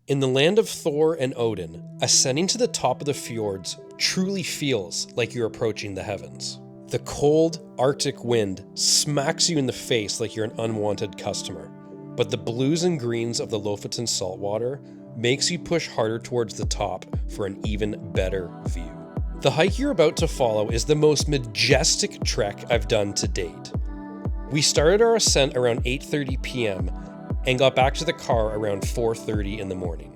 In the land of Thor and Odin, ascending to the top of the fjords truly feels like you're approaching the heavens. The cold, Arctic wind smacks you in the face like you're an unwanted customer. But the blues and greens of the Lofoten saltwater makes you push harder towards the top for an even better view. The hike you're about to follow is the most majestic trek I've done to date. We started our ascent around 8:30 p.m. and got back to the car around 4:30 in the morning.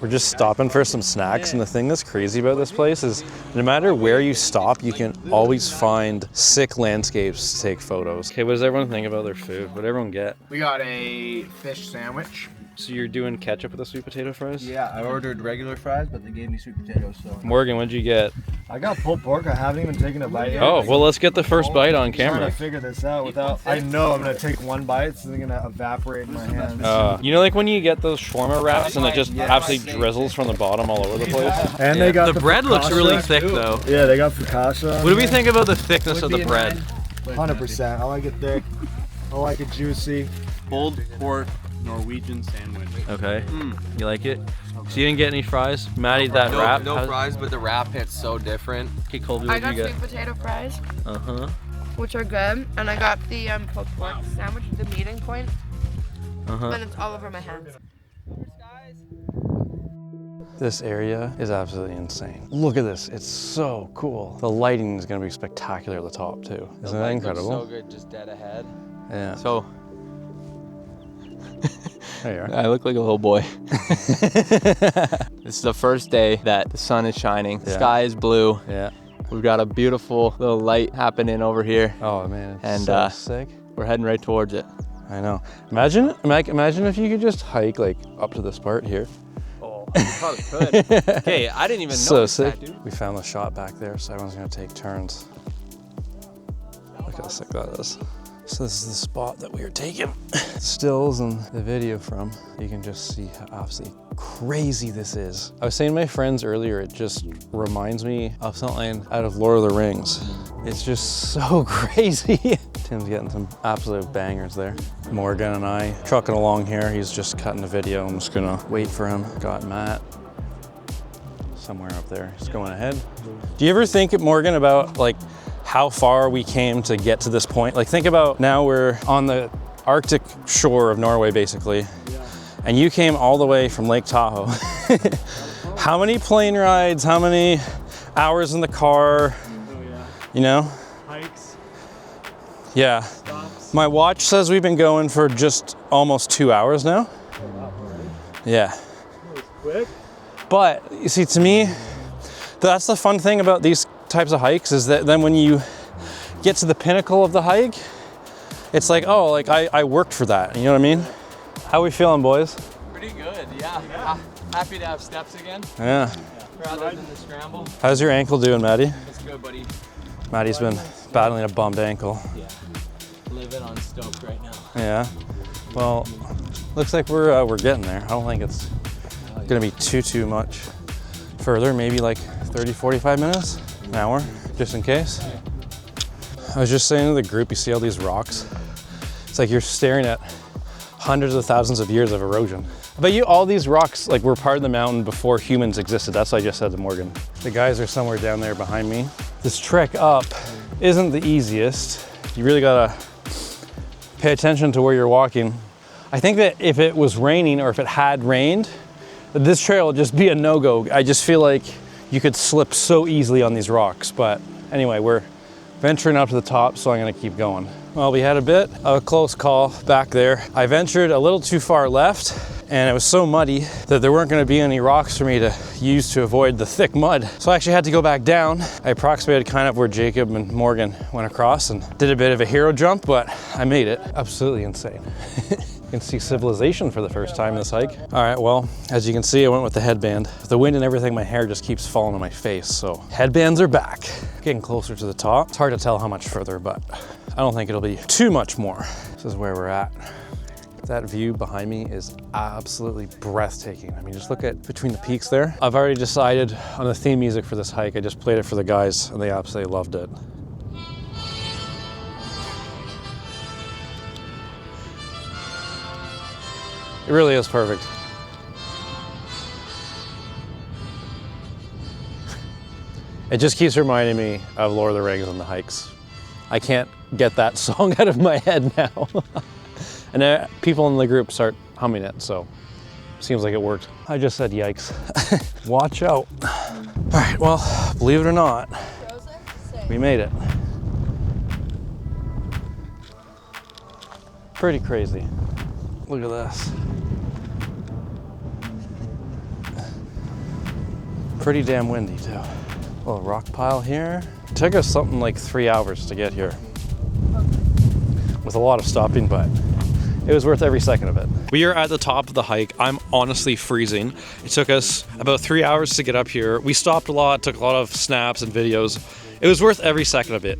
We're just stopping for some snacks, and the thing that's crazy about this place is no matter where you stop, you can always find sick landscapes to take photos. Okay, what does everyone think about their food? What did everyone get? We got a fish sandwich. So you're doing ketchup with the sweet potato fries? Yeah, I ordered regular fries, but they gave me sweet potatoes, so. Morgan, what'd you get? I got pulled pork. I haven't even taken a bite yet. Oh, well, let's get the first bite on I'm trying camera. to figure this out without. I know I'm gonna take one bite, so they're gonna evaporate in my hands. You know, like when you get those shawarma wraps and it just absolutely drizzles from the bottom all over the place? And they got the bread looks really thick, though. Yeah, they got focaccia. What do we think about the thickness of the bread? 100%. I like it thick. I like it juicy. Pulled pork Norwegian sandwich. Okay. You like it? So you didn't get any fries? Maddie, that wrap? No fries, but the wrap hits so different. Okay, Colby, I what'd got you get? sweet potato fries, Uh-huh. which are good, and I got the pulled pork sandwich, the meeting point, and it's all over my hands. This area is absolutely insane. Look at this, it's so cool. The lighting is gonna be spectacular at the top too. Isn't that incredible? So good, just dead ahead. Yeah. So, There you are. I look like a little boy. This is the first day that the sun is shining. The Yeah. sky is blue. Yeah. We've got a beautiful little light happening over here. Oh man, it's And, so sick. We're heading right towards it. I know. Imagine if you could just hike like up to this part here. Oh, you probably could. Okay, I didn't even So notice sick. that, dude. We found the shot back there, so everyone's gonna take turns. Look how sick that is. So this is the spot that we were taking stills and the video from. You can just see how absolutely crazy this is. I was saying to my friends earlier, it just reminds me of something out of Lord of the Rings. It's just so crazy. Tim's getting some absolute bangers there. Morgan and I trucking along here. He's just cutting the video. I'm just gonna wait for him. Got Matt somewhere up there. He's going ahead. Do you ever think, Morgan, about like how far we came to get to this point? Like think about now we're on the Arctic shore of Norway basically, and you came all the way from Lake Tahoe. How many plane rides, how many hours in the car, you know? Hikes. Yeah. My watch says we've been going for just almost 2 hours now. Yeah. Quick. But you see, to me, that's the fun thing about these types of hikes is that then when you get to the pinnacle of the hike, it's like, oh, like I worked for that. You know what I mean? How we feeling, boys? Pretty good, yeah. Happy to have steps again, Yeah. rather than the scramble. How's your ankle doing, Maddie? It's good, buddy. Maddie's been battling a bummed ankle. Yeah. Living on stoked right now. Yeah. Well, looks like we're getting there. I don't think it's gonna be too much further. Maybe like 30, 45 minutes, an hour, just in case. I was just saying to the group, you see all these rocks? It's like you're staring at hundreds of thousands of years of erosion. But all these rocks like were part of the mountain before humans existed. That's what I just said to Morgan. The guys are somewhere down there behind me. This trek up isn't the easiest. You really gotta pay attention to where you're walking. I think that if it was raining or if it had rained, that this trail would just be a no-go. I just feel like you could slip so easily on these rocks. But anyway, we're venturing up to the top, so I'm gonna keep going. Well, we had a bit of a close call back there. I ventured a little too far left, and it was so muddy that there weren't gonna be any rocks for me to use to avoid the thick mud. So I actually had to go back down. I approximated kind of where Jacob and Morgan went across and did a bit of a hero jump, but I made it. Absolutely insane. You can see civilization for the first time in this hike. All right, well, as you can see, I went with the headband. The wind and everything, my hair just keeps falling on my face, so headbands are back. Getting closer to the top. It's hard to tell how much further, but I don't think it'll be too much more. This is where we're at. That view behind me is absolutely breathtaking. I mean, just look at between the peaks there. I've already decided on the theme music for this hike. I just played it for the guys and they absolutely loved it. It really is perfect. It just keeps reminding me of Lord of the Rings and the hikes. I can't get that song out of my head now. And people in the group start humming it, so seems like it worked. I just said yikes. Watch out. All right, well, believe it or not, we made it. Pretty crazy. Look at this. Pretty damn windy too. A little rock pile here. It took us something like 3 hours to get here. With a lot of stopping, but it was worth every second of it. We are at the top of the hike. I'm honestly freezing. It took us about 3 hours to get up here. We stopped a lot, took a lot of snaps and videos. It was worth every second of it.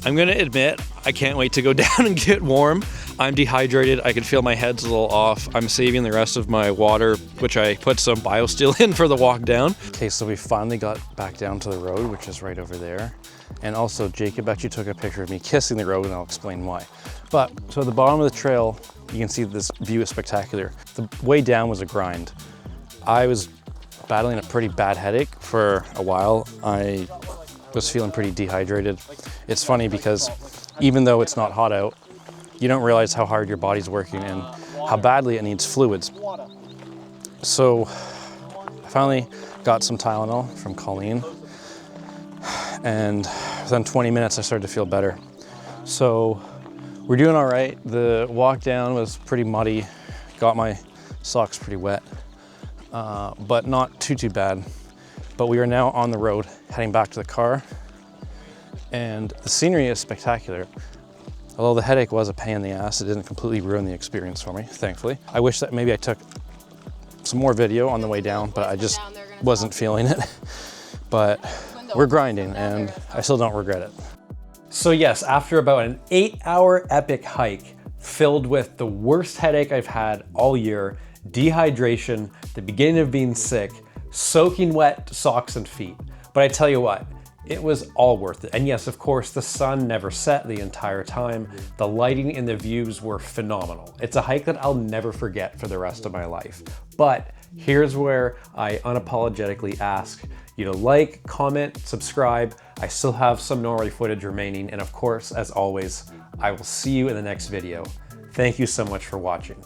I'm gonna admit, I can't wait to go down and get warm. I'm dehydrated. I can feel my head's a little off. I'm saving the rest of my water, which I put some BioSteel in for the walk down. Okay, so we finally got back down to the road, which is right over there. And also Jacob actually took a picture of me kissing the road, and I'll explain why. But, so at the bottom of the trail, you can see this view is spectacular. The way down was a grind. I was battling a pretty bad headache for a while. I was feeling pretty dehydrated. It's funny because even though it's not hot out, you don't realize how hard your body's working and how badly it needs fluids. So I finally got some Tylenol from Colleen, and within 20 minutes I started to feel better. So we're doing all right. The walk down was pretty muddy, got my socks pretty wet, but not too bad. But we are now on the road heading back to the car, and the scenery is spectacular. Although the headache was a pain in the ass, it didn't completely ruin the experience for me, thankfully. I wish that maybe I took some more video on the way down, but I just wasn't feeling it. But we're grinding, and I still don't regret it. So yes, after about an 8-hour epic hike filled with the worst headache I've had all year, dehydration, the beginning of being sick, soaking wet socks and feet. But I tell you what, it was all worth it. And yes, of course, the sun never set the entire time. The lighting and the views were phenomenal. It's a hike that I'll never forget for the rest of my life. But here's where I unapologetically ask you to like, comment, subscribe. I still have some Norway footage remaining. And of course, as always, I will see you in the next video. Thank you so much for watching.